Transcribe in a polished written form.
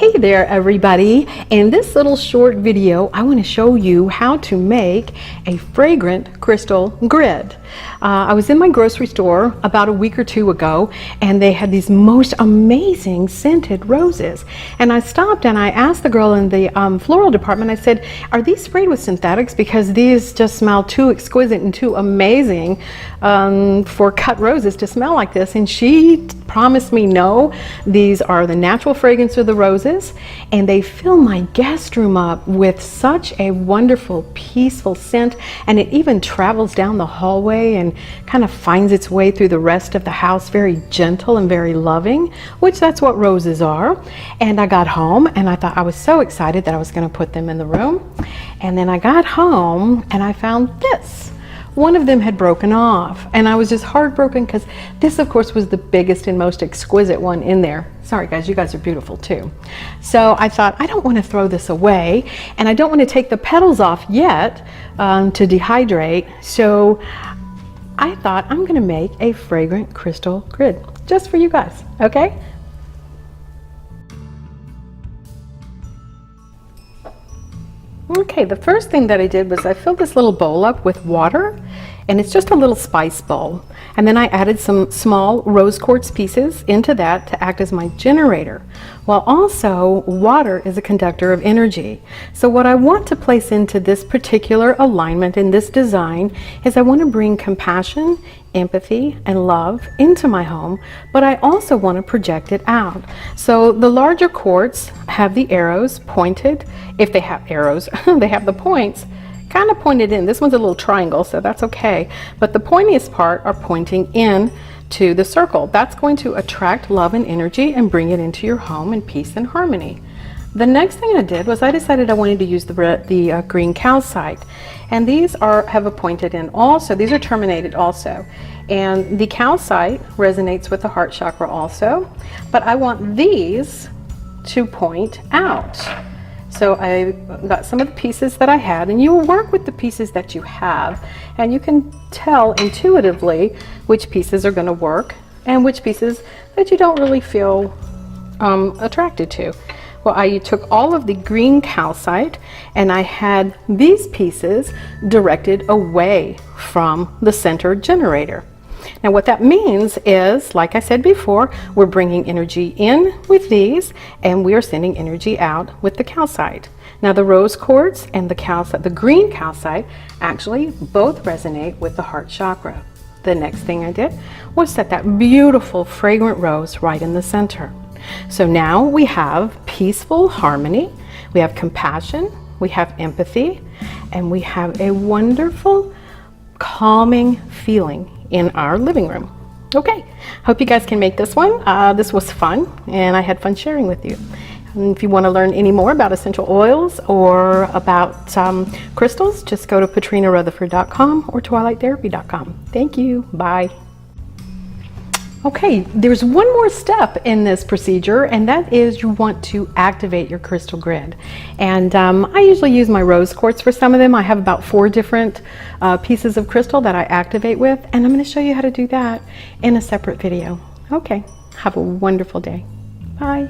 Hey there everybody! In this little short video I want to show you how to make a fragrant crystal grid. I was in my grocery store about a week or two ago and they had these most amazing scented roses, and I stopped and I asked the girl in the floral department, I said, are these sprayed with synthetics, because these just smell too exquisite and too amazing for cut roses to smell like this, and she promised me no, these are the natural fragrance of the roses, and they fill my guest room up with such a wonderful peaceful scent, and it even travels down the hallway and kind of finds its way through the rest of the house, very gentle and very loving, which that's what roses are. And I got home and I thought, I was so excited that I was going to put them in the room, and then I got home and I found this. One of them had broken off and I was just heartbroken because this of course was the biggest and most exquisite one in there. Sorry guys, you guys are beautiful too. So I thought, I don't want to throw this away and I don't want to take the petals off yet to dehydrate. So I thought I'm going to make a fragrant crystal grid just for you guys, okay? Okay, the first thing that I did was I filled this little bowl up with water, and it's just a little spice bowl. And then I added some small rose quartz pieces into that to act as my generator. While also, water is a conductor of energy. So what I want to place into this particular alignment in this design is I want to bring compassion, empathy, and love into my home, but I also want to project it out. So the larger quartz have the arrows pointed. If they have arrows, they have the points kind of pointed in. This one's a little triangle, so that's okay. But the pointiest part are pointing in to the circle. That's going to attract love and energy and bring it into your home in peace and harmony. The next thing I did was I decided I wanted to use the green calcite, and these have a pointed end also. These are terminated also, and the calcite resonates with the heart chakra also, but I want these to point out. So I got some of the pieces that I had, and you will work with the pieces that you have, and you can tell intuitively which pieces are going to work and which pieces that you don't really feel attracted to. Well, I took all of the green calcite and I had these pieces directed away from the center generator. Now what that means is, like I said before, we're bringing energy in with these and we are sending energy out with the calcite. Now the rose quartz and the calcite, the green calcite, actually both resonate with the heart chakra. The next thing I did was set that beautiful fragrant rose right in the center. So now we have peaceful harmony, we have compassion, we have empathy, and we have a wonderful calming feeling in our living room. Okay, hope you guys can make this one. This was fun and I had fun sharing with you. And if you want to learn any more about essential oils or about crystals, just go to patrinarutherford.com or twilighttherapy.com. Thank you. Bye. Okay, there's one more step in this procedure, and that is you want to activate your crystal grid. And I usually use my rose quartz for some of them. I have about 4 different pieces of crystal that I activate with, and I'm going to show you how to do that in a separate video. Okay, have a wonderful day. Bye.